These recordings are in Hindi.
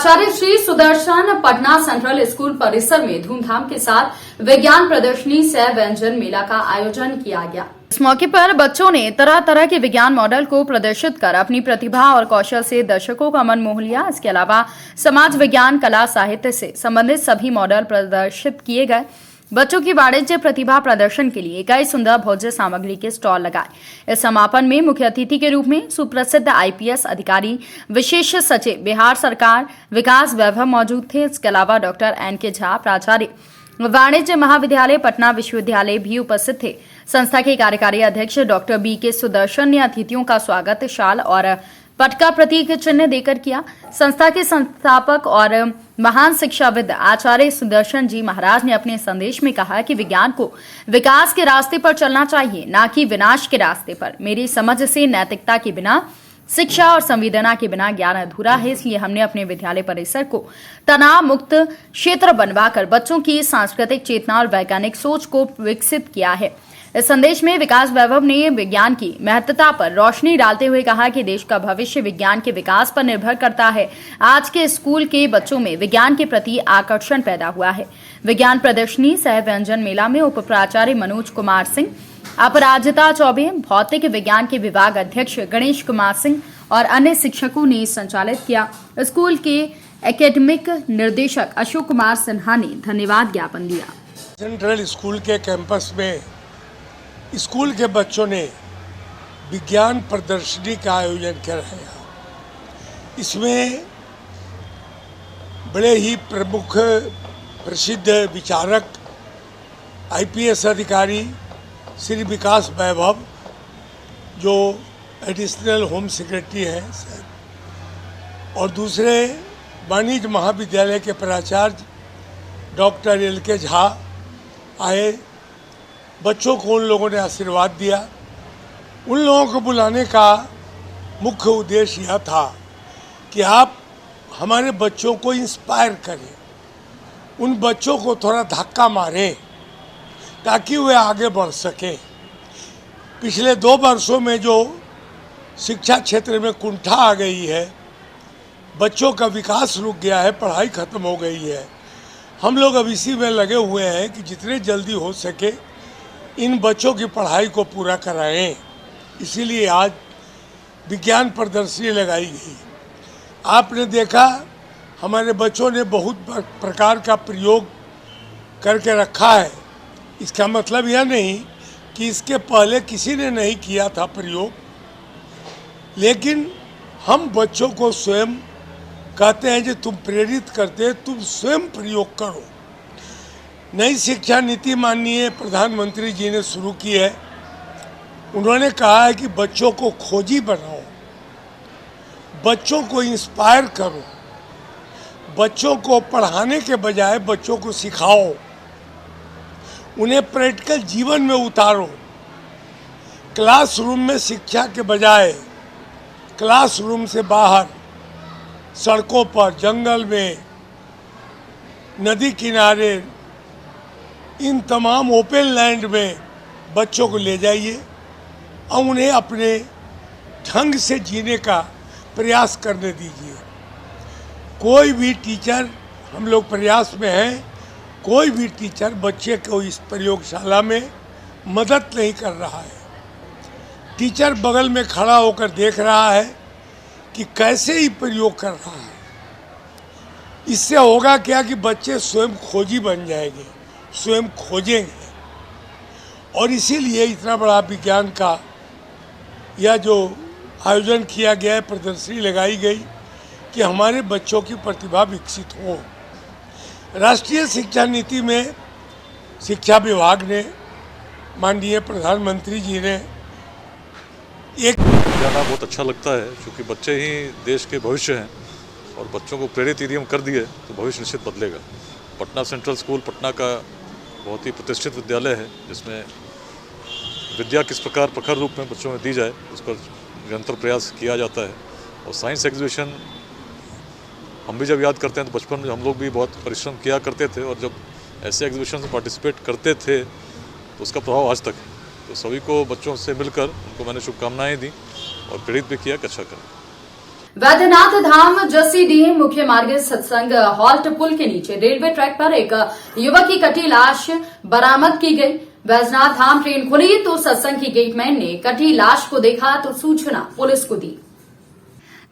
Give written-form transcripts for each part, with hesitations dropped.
प्राचार्य श्री सुदर्शन पटना सेंट्रल स्कूल परिसर में धूमधाम के साथ विज्ञान प्रदर्शनी सह व्यंजन मेला का आयोजन किया गया। इस मौके पर बच्चों ने तरह तरह के विज्ञान मॉडल को प्रदर्शित कर अपनी प्रतिभा और कौशल से दर्शकों का मन मोह लिया। इसके अलावा समाज विज्ञान, कला, साहित्य से संबंधित सभी मॉडल प्रदर्शित किए गए। बच्चों की वाणिज्य प्रतिभा प्रदर्शन के लिए कई सुंदर भोज्य सामग्री के स्टॉल लगाए। इस समापन में मुख्य अतिथि के रूप में सुप्रसिद्ध आईपीएस अधिकारी, विशेष सचिव बिहार सरकार विकास वैभव मौजूद थे। इसके अलावा डॉक्टर एन.के. झा, प्राचार्य वाणिज्य महाविद्यालय पटना विश्वविद्यालय भी उपस्थित थे। संस्था के कार्यकारी अध्यक्ष डॉक्टर बी.के. सुदर्शन ने अतिथियों का स्वागत शाल और पटका प्रतीक चिन्ह देकर किया। संस्था के संस्थापक और महान शिक्षाविद आचार्य सुदर्शन जी महाराज ने अपने संदेश में कहा कि विज्ञान को विकास के रास्ते पर चलना चाहिए, ना कि विनाश के रास्ते पर। मेरी समझ से नैतिकता के बिना, शिक्षा और संवेदना के बिना ज्ञान अधूरा है। इसलिए हमने अपने विद्यालय परिसर को तनाव मुक्त क्षेत्र बनवाकर बच्चों की सांस्कृतिक चेतना और वैज्ञानिक सोच को विकसित किया है। इस संदेश में विकास वैभव ने विज्ञान की महत्ता पर रोशनी डालते हुए कहा कि देश का भविष्य विज्ञान के विकास पर निर्भर करता है। आज के स्कूल के बच्चों में विज्ञान के प्रति आकर्षण पैदा हुआ है। विज्ञान प्रदर्शनी सह व्यंजन मेला में उप प्राचार्य मनोज कुमार सिंह, अपराजिता चौबे, भौतिक विज्ञान के विभाग अध्यक्ष गणेश कुमार सिंह और अन्य शिक्षकों ने संचालित किया। स्कूल के एकेडमिक निर्देशक अशोक कुमार सिन्हा ने धन्यवाद ज्ञापन दिया। सेंट्रल स्कूल के कैंपस में स्कूल के बच्चों ने विज्ञान प्रदर्शनी का आयोजन किया है। इसमें बड़े ही प्रमुख प्रसिद्ध विचारक, आईपीएस अधिकारी श्री विकास वैभव, जो एडिशनल होम सेक्रेटरी हैं, और दूसरे वाणिज्य महाविद्यालय के प्राचार्य डॉक्टर एल.के. झा आए। बच्चों को उन लोगों ने आशीर्वाद दिया। उन लोगों को बुलाने का मुख्य उद्देश्य यह था कि आप हमारे बच्चों को इंस्पायर करें, उन बच्चों को थोड़ा धक्का मारें ताकि वे आगे बढ़ सकें। पिछले 2 वर्षों में जो शिक्षा क्षेत्र में कुंठा आ गई है, बच्चों का विकास रुक गया है, पढ़ाई खत्म हो गई है। हम लोग अब इसी में लगे हुए हैं कि जितने जल्दी हो सके इन बच्चों की पढ़ाई को पूरा कराएं। इसीलिए आज विज्ञान प्रदर्शनी लगाई गई। आपने देखा हमारे बच्चों ने बहुत प्रकार का प्रयोग करके रखा है। इसका मतलब यह नहीं कि इसके पहले किसी ने नहीं किया था प्रयोग, लेकिन हम बच्चों को स्वयं कहते हैं कि तुम प्रेरित करते, तुम स्वयं प्रयोग करो। नई शिक्षा नीति माननीय प्रधानमंत्री जी ने शुरू की है। उन्होंने कहा है कि बच्चों को खोजी बनाओ, बच्चों को इंस्पायर करो, बच्चों को पढ़ाने के बजाय बच्चों को सिखाओ, उन्हें प्रैक्टिकल जीवन में उतारो। क्लासरूम में शिक्षा के बजाय क्लासरूम से बाहर, सड़कों पर, जंगल में, नदी किनारे, इन तमाम ओपन लैंड में बच्चों को ले जाइए और उन्हें अपने ढंग से जीने का प्रयास करने दीजिए। कोई भी टीचर, हम लोग प्रयास में हैं, कोई भी टीचर बच्चे को इस प्रयोगशाला में मदद नहीं कर रहा है। टीचर बगल में खड़ा होकर देख रहा है कि कैसे ही प्रयोग कर रहा है। इससे होगा क्या कि बच्चे स्वयं खोजी बन जाएंगे, स्वयं खोजेंगे। और इसीलिए इतना बड़ा विज्ञान का यह जो आयोजन किया गया है, प्रदर्शनी लगाई गई कि हमारे बच्चों की प्रतिभा विकसित हो। राष्ट्रीय शिक्षा नीति में शिक्षा विभाग ने, माननीय प्रधानमंत्री जी ने एक जाना बहुत अच्छा लगता है, क्योंकि बच्चे ही देश के भविष्य हैं और बच्चों को प्रेरित यदि हम कर दिए तो भविष्य निश्चित बदलेगा। पटना सेंट्रल स्कूल पटना का बहुत ही प्रतिष्ठित विद्यालय है, जिसमें विद्या किस प्रकार प्रखर रूप में बच्चों में दी जाए उस पर निरंतर प्रयास किया जाता है। और साइंस एग्जीबिशन हम भी जब याद करते हैं तो बचपन में हम लोग भी बहुत परिश्रम किया करते थे, और जब ऐसे एग्जीबिशन में पार्टिसिपेट करते थे तो उसका प्रभाव आज तक है। तो सभी को बच्चों से मिलकर उनको मैंने शुभकामनाएं दी और प्रेरित भी किया कि अच्छा करें। वैद्यनाथ धाम जसीडीह मुख्य मार्ग सत्संग हॉल्ट पुल के नीचे रेलवे ट्रैक पर एक युवक की कटी लाश बरामद की गई। वैद्यनाथ धाम ट्रेन खुली तो सत्संग की गेटमैन ने कटी लाश को देखा तो सूचना पुलिस को दी।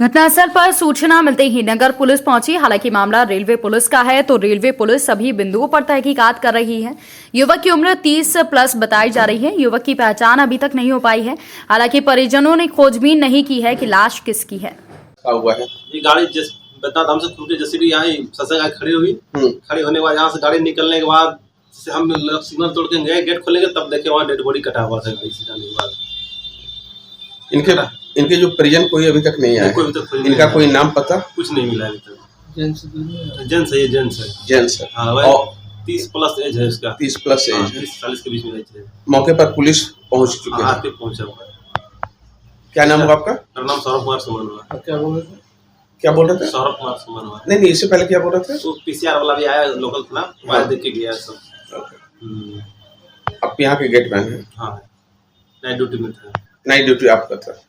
घटनास्थल पर सूचना मिलते ही नगर पुलिस पहुंची। हालांकि मामला रेलवे पुलिस का है तो रेलवे पुलिस सभी बिंदुओं पर तहकीकात कर रही है। युवक की उम्र 30+ बताई जा रही है। युवक की पहचान अभी तक नहीं हो पाई है। हालांकि परिजनों ने खोजबीन नहीं की है कि लाश किसकी है। हुआ है ये गाड़ी बता हमसे टूटे जैसे भी यहाँ सत्संग खड़ी हुई। खड़ी होने के बाद यहाँ से गाड़ी निकलने के बाद से हम सिग्नल तोड़ के गए, गेट खोलेंगे तब देखे वहाँ डेड बॉडी कटा हुआ था। इनके जो परिजन कोई अभी तक नहीं आया, इनका कोई नाम पता कुछ नहीं मिला अभी तक। जेंट्स है, ये जेंट्स है। हाँ, 30+ एज है उसका। 30+ एज है, 40 के बीच में एज है। मौके पर पुलिस पहुंच चुकी है। पहुंचा हुआ है। क्या नाम हुआ आपका? मेरा नाम सौरभ कुमार सुमन हुआ। क्या बोल रहे थे? सौरभ कुमार सुमन हुआ। नहीं, इससे पहले क्या बोल रहे थे? वो PCR वाला भी आया, लोकल था, वहाँ देख के गया सब। आप यहाँ के गेटमैन हैं? हाँ, नाइट ड्यूटी में था। नाइट ड्यूटी आपका था।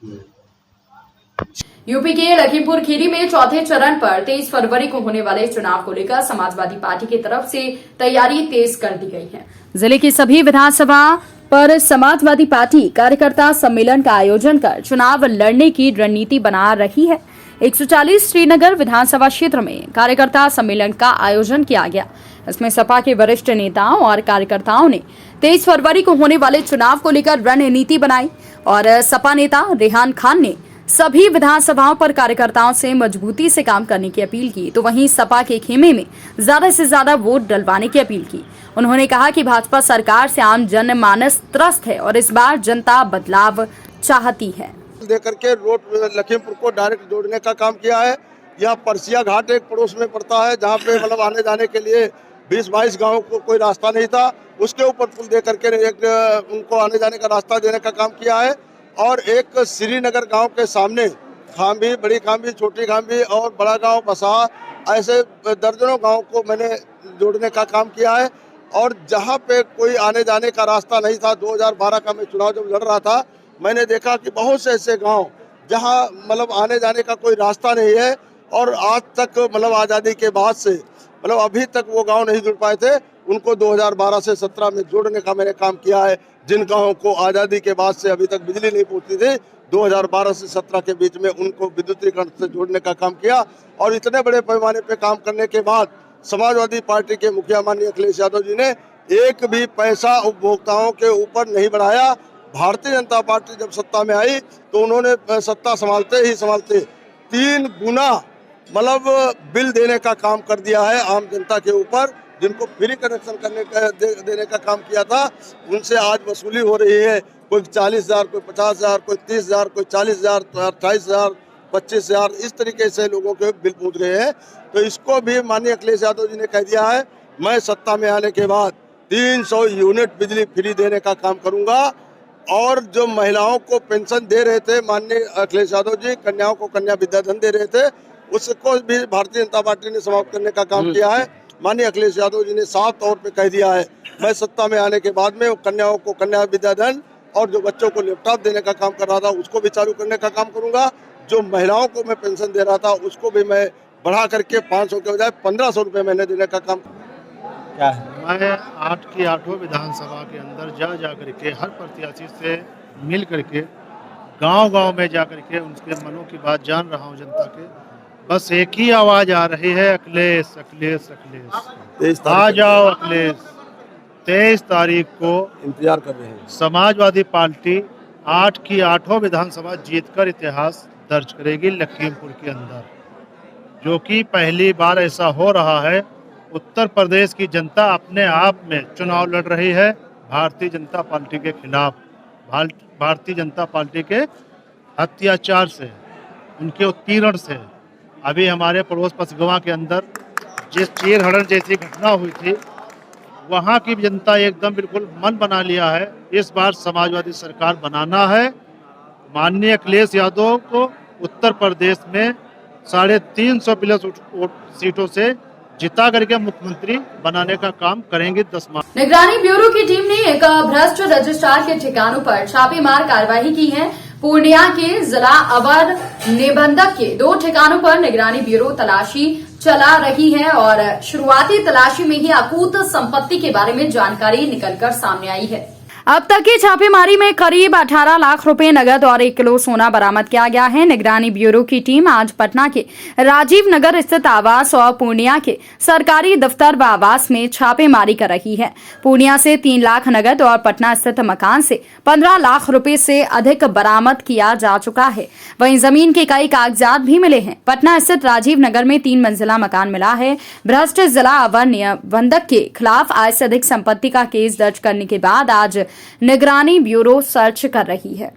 यूपी के लखीमपुर खीरी में चौथे चरण पर 23 फरवरी को होने वाले चुनाव को लेकर समाजवादी पार्टी की तरफ से तैयारी तेज कर दी गई है। जिले की सभी विधानसभा पर समाजवादी पार्टी कार्यकर्ता सम्मेलन का आयोजन कर चुनाव लड़ने की रणनीति बना रही है। 140 श्रीनगर विधानसभा क्षेत्र में कार्यकर्ता सम्मेलन का आयोजन किया गया। इसमें सपा के वरिष्ठ नेताओं और कार्यकर्ताओं ने 23 फरवरी को होने वाले चुनाव को लेकर रणनीति बनाई और सपा नेता रेहान खान ने सभी विधानसभाओं पर कार्यकर्ताओं से मजबूती से काम करने की अपील की, तो वहीं सपा के खेमे में ज्यादा से ज्यादा वोट डलवाने की अपील की। उन्होंने कहा कि भाजपा सरकार से आम जनमानस त्रस्त है और इस बार जनता बदलाव चाहती है। देकर के रोड लखीमपुर को डायरेक्ट जोड़ने का काम किया है। यह परसिया घाट एक पड़ोस में पड़ता है जहाँ पे मतलब आने जाने के लिए 20-22 गाँव को कोई रास्ता नहीं था। उसके ऊपर पुल दे करके एक उनको आने जाने का रास्ता देने का काम किया है। और एक श्रीनगर गांव के सामने खाम्भी, बड़ी खाम्भी, छोटी खाम्भी और बड़ा गांव बसा, ऐसे दर्जनों गांव को मैंने जोड़ने का काम किया है। और जहां पे कोई आने जाने का रास्ता नहीं था, 2012 का मैं चुनाव जब लड़ रहा था, मैंने देखा कि बहुत से ऐसे गांव जहां मतलब आने जाने का कोई रास्ता नहीं है और आज तक मतलब आज़ादी के बाद से मतलब अभी तक वो गांव नहीं जुड़ पाए थे, उनको 2012 से 17 में जोड़ने का मैंने काम किया है। जिन गाँवों को आज़ादी के बाद से अभी तक बिजली नहीं पहुंची थी, 2012 से 17 के बीच में उनको विद्युतीकरण से जोड़ने का काम किया। और इतने बड़े पैमाने पे काम करने के बाद समाजवादी पार्टी के मुखिया माननीय अखिलेश यादव जी ने एक भी पैसा उपभोक्ताओं के ऊपर नहीं बढ़ाया। भारतीय जनता पार्टी जब सत्ता में आई तो उन्होंने सत्ता संभालते 3 गुना मतलब बिल देने का काम कर दिया है आम जनता के ऊपर। जिनको फ्री कनेक्शन देने का काम किया था, उनसे आज वसूली हो रही है। कोई 40,000, कोई 50,000, कोई 30,000, कोई 40,000, 28,000, 25,000, इस तरीके से लोगों के बिल पहुंच रहे हैं। तो इसको भी माननीय अखिलेश यादव जी ने कह दिया है, मैं सत्ता में आने के बाद 300 यूनिट बिजली फ्री देने का काम करूंगा। और जो महिलाओं को पेंशन दे रहे थे माननीय अखिलेश यादव जी, कन्याओं को कन्या विद्याधन दे रहे थे, उसको भी भारतीय जनता पार्टी ने समाप्त करने का काम किया है। माननीय अखिलेश यादव जी ने साफ तौर पे कह दिया है, मैं सत्ता में आने के बाद में कन्याओं को कन्या विद्याधन और जो बच्चों को लैपटॉप देने का काम कर रहा था उसको भी चालू करने का काम करूंगा। जो महिलाओं को मैं पेंशन दे रहा था उसको भी मैं बढ़ा करके 500 के बजाय 1500 रुपये महीने देने का काम क्या है। मैं 8 की 8 विधानसभा के अंदर जा करके हर प्रत्याशी से मिल करके गांव में जा करके उनके मनों की बात जान रहा हूं जनता के। बस एक ही आवाज आ रही है, अखिलेश अखिलेश अखिलेश, आ जाओ अखिलेश। 23 तारीख को इंतजार कर रहे हैं। समाजवादी पार्टी 8 की 8 विधानसभा जीतकर इतिहास दर्ज करेगी लखीमपुर के अंदर, जो कि पहली बार ऐसा हो रहा है। उत्तर प्रदेश की जनता अपने आप में चुनाव लड़ रही है भारतीय जनता पार्टी के खिलाफ। भारतीय जनता पार्टी के अत्याचार से, उनके उत्पीड़न से। अभी हमारे पड़ोस पसगवा के अंदर जिस चीर हरण जैसी घटना हुई थी, वहाँ की जनता एकदम बिल्कुल मन बना लिया है, इस बार समाजवादी सरकार बनाना है। माननीय अखिलेश यादव को उत्तर प्रदेश में 350 प्लस सीटों से जिता करके मुख्यमंत्री बनाने का काम करेंगे 10 मार्च। निगरानी ब्यूरो की टीम ने एक भ्रष्ट रजिस्ट्रार के ठिकानों पर छापेमार कार्रवाई की है। पूर्णिया के जिला अवर निबंधक के 2 ठिकानों पर निगरानी ब्यूरो तलाशी चला रही है और शुरुआती तलाशी में ही अकूत संपत्ति के बारे में जानकारी निकलकर सामने आई है। अब तक की छापेमारी में करीब 18 लाख रुपए नगद और 1 किलो सोना बरामद किया गया है। निगरानी ब्यूरो की टीम आज पटना के राजीव नगर स्थित आवास और पूर्णिया के सरकारी दफ्तर व आवास में छापेमारी कर रही है। पूर्णिया से 3 लाख नगद और पटना स्थित मकान से 15 लाख रुपए से अधिक बरामद किया जा चुका है। वहीं जमीन के कई कागजात भी मिले हैं। पटना स्थित राजीव नगर में 3 मंजिला मकान मिला है। भ्रष्ट जिला अवर निबंधक के खिलाफ आय से अधिक संपत्ति का केस दर्ज करने के बाद आज निगरानी ब्यूरो सर्च कर रही है।